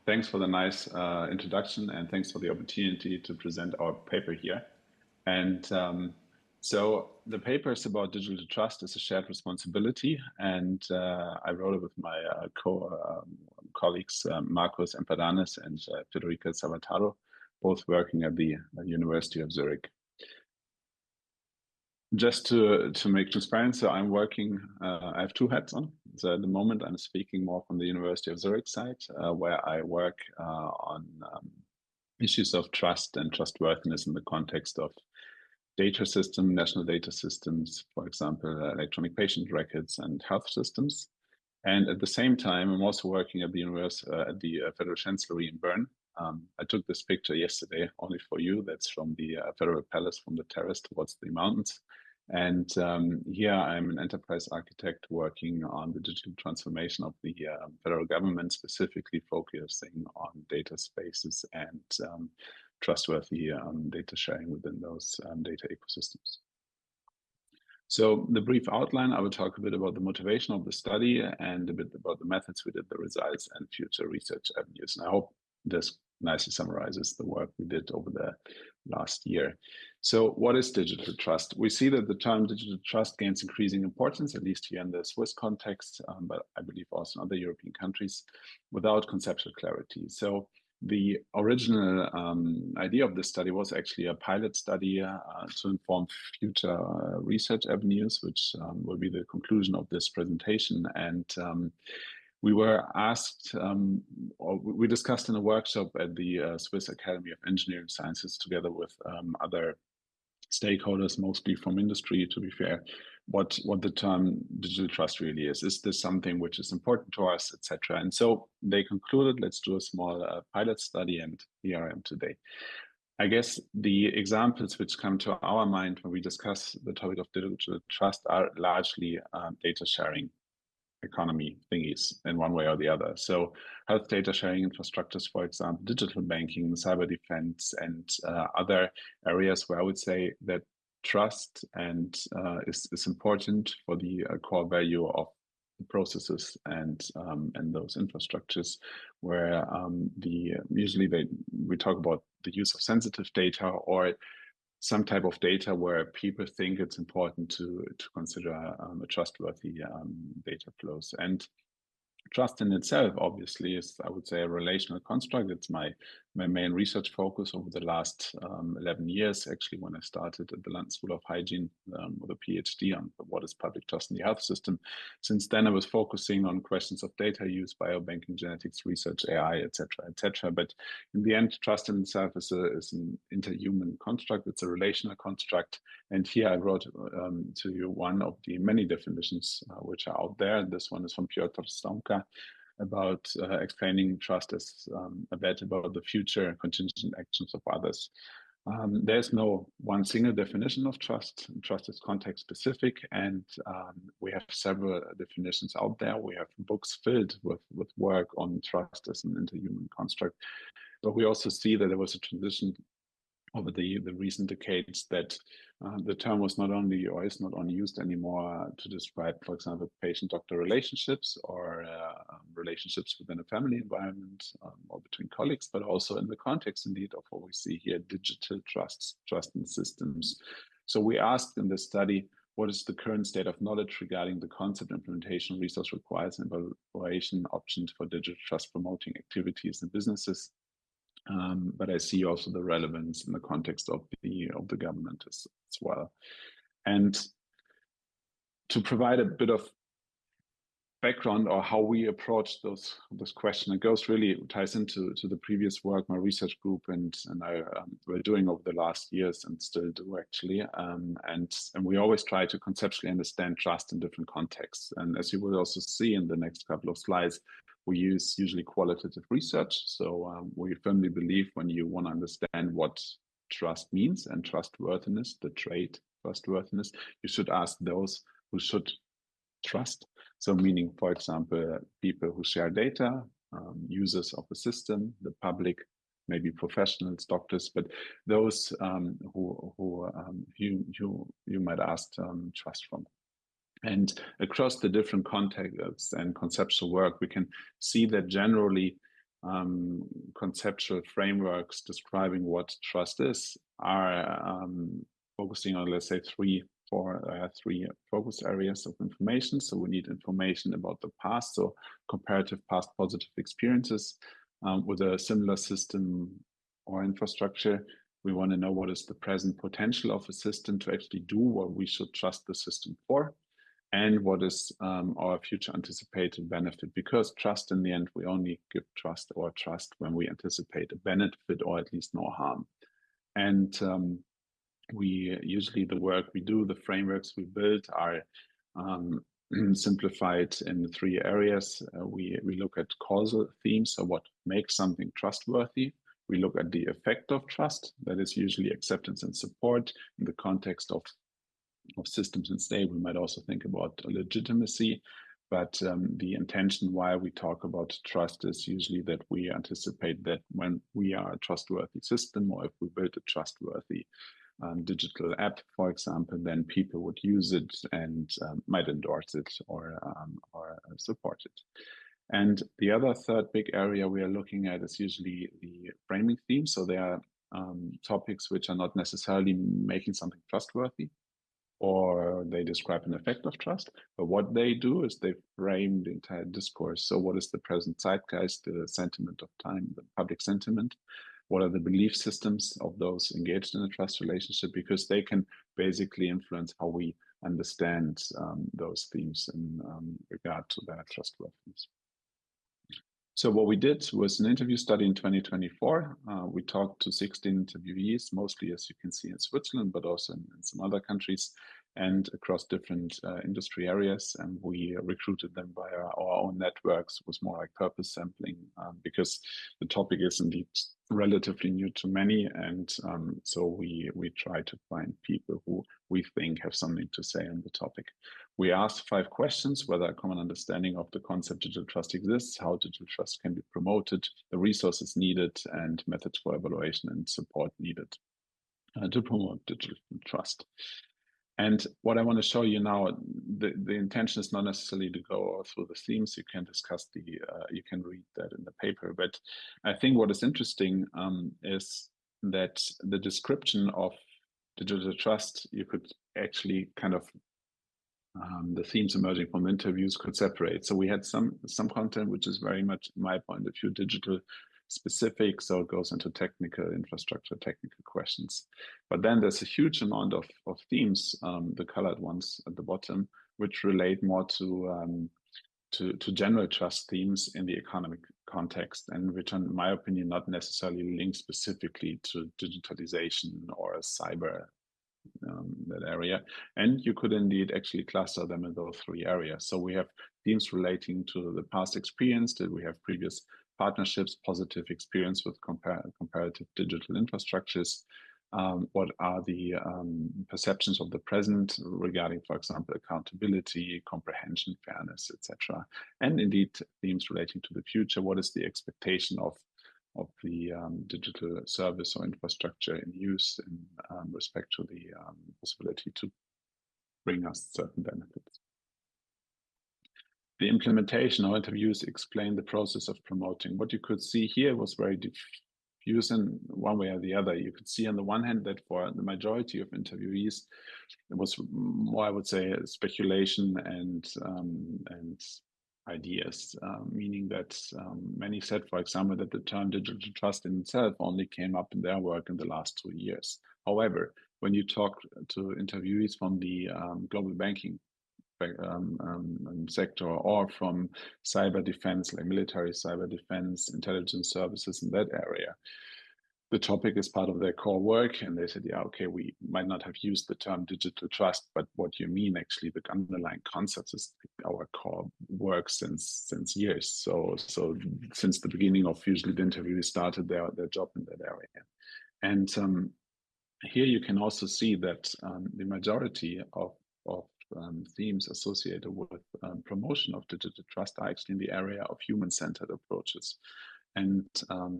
Thanks for the nice introduction, and thanks for the opportunity to present our paper here. And so the paper is about digital trust as a shared responsibility, and I wrote it with my colleagues Marcos Empadanes and Federica Sabataro, both working at the University of Zurich. Just to make transparent, so I'm working, I have two hats on. So at the moment, I'm speaking more from the University of Zurich side, where I work on issues of trust and trustworthiness in the context of data system, national data systems, for example, electronic patient records and health systems. And at the same time, I'm also working at the Federal Chancellerie in Bern. I took this picture yesterday only for you. That's from the Federal Palace, from the terrace towards the mountains. And here I'm an enterprise architect working on the digital transformation of the federal government, specifically focusing on data spaces and trustworthy data sharing within those data ecosystems. So the brief outline, I will talk a bit about the motivation of the study and a bit about the methods we did, the results, and future research avenues. And I hope this nicely summarizes the work we did over the last year. So what is digital trust? We see that the term digital trust gains increasing importance, at least here in the Swiss context, but I believe also in other European countries, without conceptual clarity. So the original idea of this study was actually a pilot study to inform future research avenues, which will be the conclusion of this presentation. And we were asked, or we discussed in a workshop at the Swiss Academy of Engineering Sciences together with other stakeholders, mostly from industry, to be fair, what the term digital trust really is. Is this something which is important to us, etc.? And so they concluded, let's do a small pilot study, and here I am today. I guess the examples which come to our mind when we discuss the topic of digital trust are largely data sharing economy thingies in one way or the other. So health data sharing infrastructures, for example, digital banking, cyber defense, and other areas where I would say that trust and is important for the core value of the processes and those infrastructures, where we talk about the use of sensitive data or some type of data where people think it's important to consider a trustworthy data flows. And trust in itself, obviously, is, I would say, a relational construct. It's my main research focus over the last 11 years, actually, when I started at the London School of Hygiene with a PhD on what is public trust in the health system. Since then, I was focusing on questions of data use, biobanking, genetics research, AI, etc., etc. But in the end, trust in itself is an interhuman construct. It's a relational construct. And here I wrote to you one of the many definitions which are out there. This one is from Piotr Stomka, about explaining trust as a bet about the future contingent actions of others. There's no one single definition of trust. Trust is context specific, and we have several definitions out there. We have books filled with work on trust as an interhuman construct. But we also see that there was a transition over the recent decades that the term was not only, or is not only used anymore to describe, for example, patient-doctor relationships or relationships within a family environment or between colleagues, but also in the context, indeed, of what we see here, digital trust in systems. So we asked in this study, what is the current state of knowledge regarding the concept, implementation, resource requirements, and evaluation options for digital trust promoting activities and businesses? But I see also the relevance in the context of the government as well. And to provide a bit of background or how we approach this question, it ties into the previous work my research group and I were doing over the last years and still do actually. And we always try to conceptually understand trust in different contexts. And as you will also see in the next couple of slides, we use usually qualitative research. So we firmly believe when you want to understand what trust means and trustworthiness, the trait trustworthiness, you should ask those who should trust. So meaning, for example, people who share data, users of the system, the public, maybe professionals, doctors, but those who you might ask trust from. And across the different contexts and conceptual work, we can see that generally conceptual frameworks describing what trust is are focusing on, let's say, three focus areas of information. So we need information about the past, so comparative past positive experiences with a similar system or infrastructure. We want to know what is the present potential of a system to actually do what we should trust the system for, and what is our future anticipated benefit, because trust, in the end, we only give trust when we anticipate a benefit or at least no harm. And we usually, the work we do, the frameworks we build are simplified in three areas. We look at causal themes, so what makes something trustworthy. We look at the effect of trust, that is usually acceptance and support in the context of systems and state. We might also think about legitimacy, but the intention why we talk about trust is usually that we anticipate that when we are a trustworthy system, or if we build a trustworthy digital app, for example, then people would use it and might endorse it or support it. And the other third big area we are looking at is usually the framing theme. So there are topics which are not necessarily making something trustworthy, or they describe an effect of trust, but what they do is they frame the entire discourse. So what is the present zeitgeist, the sentiment of time, the public sentiment? What are the belief systems of those engaged in a trust relationship? Because they can basically influence how we understand those themes in regard to their trustworthiness. So what we did was an interview study in 2024. We talked to 16 interviewees, mostly, as you can see, in Switzerland, but also in some other countries and across different industry areas. And we recruited them via our own networks. It was more like purpose sampling because the topic is indeed relatively new to many. And so we try to find people who we think have something to say on the topic. We asked 5 questions: whether a common understanding of the concept digital trust exists, how digital trust can be promoted, the resources needed, and methods for evaluation and support needed to promote digital trust. And what I want to show you now, the intention is not necessarily to go through the themes. You can discuss you can read that in the paper. But I think what is interesting is that the description of digital trust, you could actually kind of the themes emerging from interviews could separate. So we had some content which is very much, in my point of view, digital specific, so it goes into technical infrastructure, technical questions. But then there's a huge amount of themes, the colored ones at the bottom, which relate more to general trust themes in the economic context, and which, in my opinion, not necessarily linked specifically to digitalization or cyber, that area. And you could indeed actually cluster them in those 3 areas. So we have themes relating to the past experience. Did we have previous partnerships, positive experience with comparative digital infrastructures? What are the perceptions of the present regarding, for example, accountability, comprehension, fairness, etc. And indeed themes relating to the future. What is the expectation of the digital service or infrastructure in use in respect to the possibility to bring us certain benefits? The implementation or interviews explain the process of promoting. What you could see here was very diffuse in one way or the other. You could see on the one hand that for the majority of interviewees, it was more, I would say, speculation and ideas, meaning that many said, for example, that the term digital trust in itself only came up in their work in the last 2 years. However, when you talk to interviewees from the global banking sector, or from cyber defense, like military cyber defense, intelligence services in that area, the topic is part of their core work. And they said, yeah, okay, we might not have used the term digital trust, but what you mean, actually, the underlying concepts is our core work since years. So since the beginning of usually the interview, started their job in that area. And here you can also see that the majority of themes associated with promotion of digital trust are actually in the area of human-centered approaches. And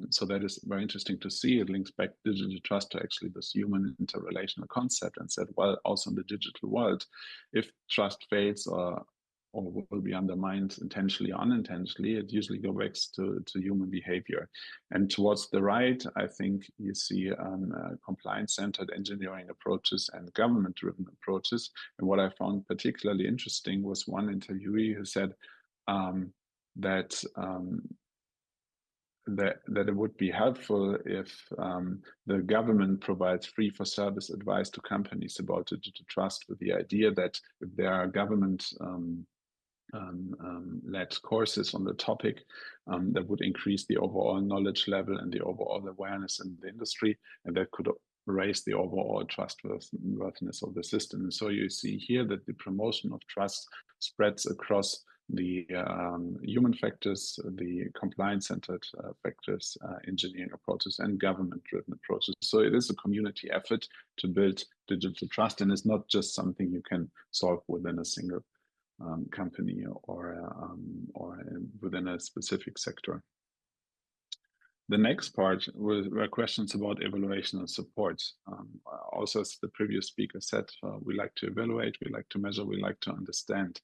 so that is very interesting to see. It links back digital trust to actually this human interrelational concept, and said, well, also in the digital world, if trust fails or or will be undermined intentionally or unintentionally, it usually goes back to human behavior. And towards the right, I think you see compliance-centered engineering approaches and government-driven approaches. And what I found particularly interesting was one interviewee who said that it would be helpful if the government provides free for service advice to companies about digital trust, with the idea that if there are government led courses on the topic, that would increase the overall knowledge level and the overall awareness in the industry, and that could raise the overall trustworthiness of the system. And so you see here that the promotion of trust spreads across the human factors, the compliance-centered factors, engineering approaches, and government-driven approaches. So it is a community effort to build digital trust, and it's not just something you can solve within a single company or within a specific sector. The next part were questions about evaluation and support. Also, as the previous speaker said, we like to evaluate, we like to measure, we like to understand.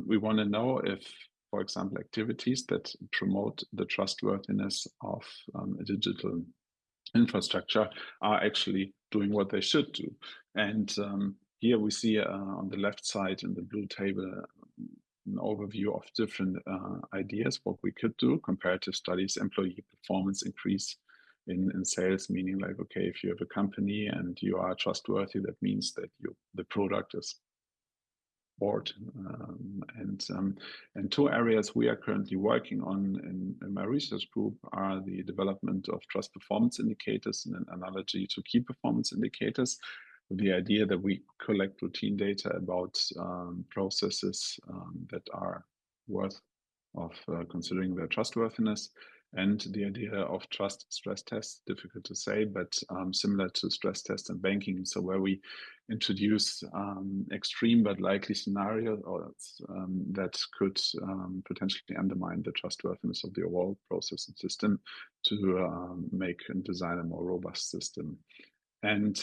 We want to know if, for example, activities that promote the trustworthiness of a digital infrastructure are actually doing what they should do. And here we see on the left side in the blue table an overview of different ideas what we could do. Comparative studies, employee performance increase in sales, meaning like, okay, if you have a company and you are trustworthy, that means that the product is bought. And two areas we are currently working on in my research group are the development of trust performance indicators and an analogy to key performance indicators, with the idea that we collect routine data about processes that are worth of considering their trustworthiness, and the idea of trust stress tests, difficult to say, but similar to stress tests in banking. So where we introduce extreme but likely scenarios that could potentially undermine the trustworthiness of the overall process and system to make and design a more robust system. And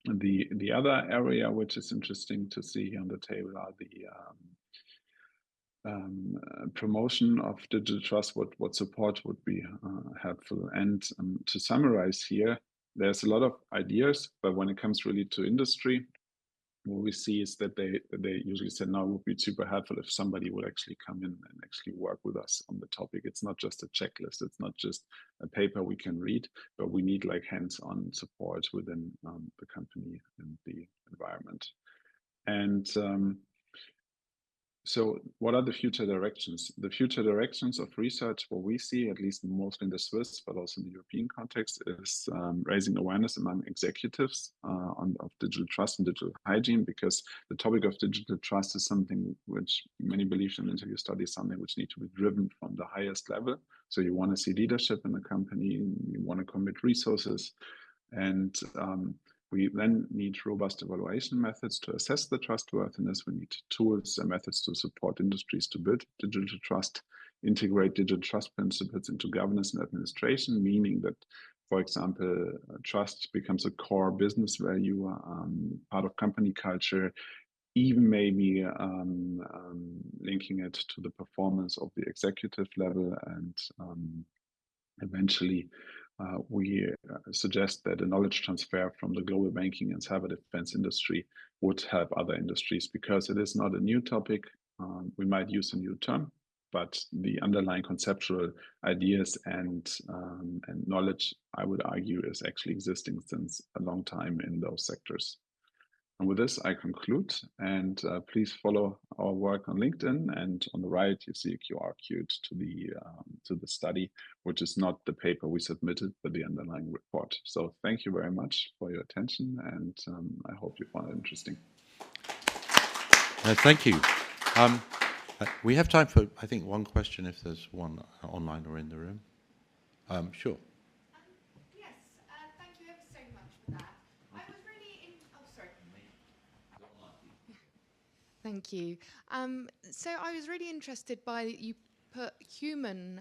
the other area which is interesting to see on the table are the promotion of digital trust, what support would be helpful. And to summarize here, there's a lot of ideas, but when it comes really to industry, what we see is that they usually say, no, it would be super helpful if somebody would actually come in and actually work with us on the topic. It's not just a checklist, it's not just a paper we can read, but we need like hands-on support within the company and the environment. And so what are the future directions? The future directions of research, what we see, at least mostly in the Swiss, but also in the European context, is raising awareness among executives of digital trust and digital hygiene, because the topic of digital trust is something which many believe in interview studies, something which needs to be driven from the highest level. So you want to see leadership in the company, you want to commit resources, and we then need robust evaluation methods to assess the trustworthiness. We need tools and methods to support industries to build digital trust, integrate digital trust principles into governance and administration, meaning that, for example, trust becomes a core business value, part of company culture, even maybe linking it to the performance of the executive level, and eventually we suggest that a knowledge transfer from the global banking and cyber defense industry would help other industries, because it is not a new topic. We might use a new term, but the underlying conceptual ideas and knowledge, I would argue, is actually existing since a long time in those sectors. And with this, I conclude, and please follow our work on LinkedIn. And on the right, you see a QR code to the study, which is not the paper we submitted, but the underlying report. So thank you very much for your attention, and I hope you found it interesting. Thank you. We have time for, I think, one question if there's one online or in the room. Sure. Yes, thank you ever so much for that. I was really Thank you. So I was really interested by you put human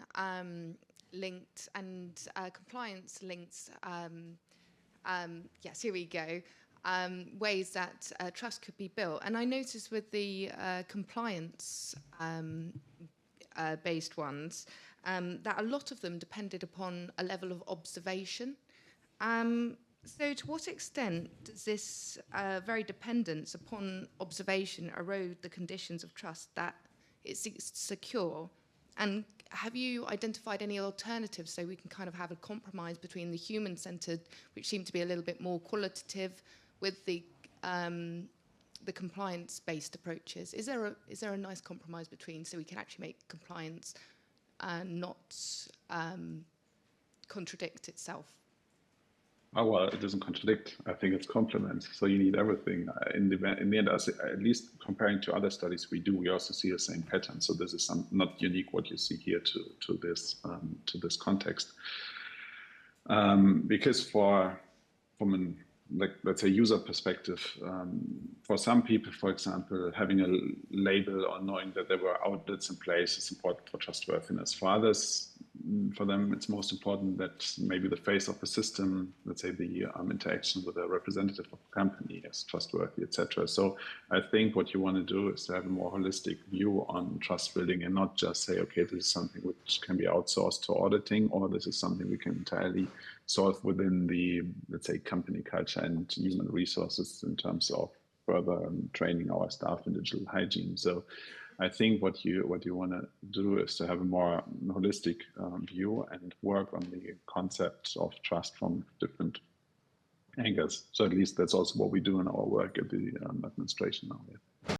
linked and compliance links. Yes, here we go. ways that trust could be built. And I noticed with the compliance based ones that a lot of them depended upon a level of observation. So to what extent does this very dependence upon observation erode the conditions of trust that it's secure? And have you identified any alternatives so we can kind of have a compromise between the human-centered, which seem to be a little bit more qualitative, with the compliance-based approaches? Is there a nice compromise between, so we can actually make compliance not contradict itself? Oh, well, it doesn't contradict. I think it's complements. So you need everything. In the end, at least comparing to other studies we do, we also see the same pattern. So this is not unique what you see here to this context. Because from an, like, let's say, user perspective, for some people, for example, having a label or knowing that there were audits in place is important for trustworthiness. For others, for them, it's most important that maybe the face of the system, let's say the interaction with a representative of the company is trustworthy, etc. So I think what you want to do is to have a more holistic view on trust building and not just say, okay, this is something which can be outsourced to auditing, or this is something we can entirely solve within the, let's say, company culture and human resources in terms of further training our staff in digital hygiene. So I think what you want to do is to have a more holistic view and work on the concept of trust from different angles. So at least that's also what we do in our work at the administration now. Yeah.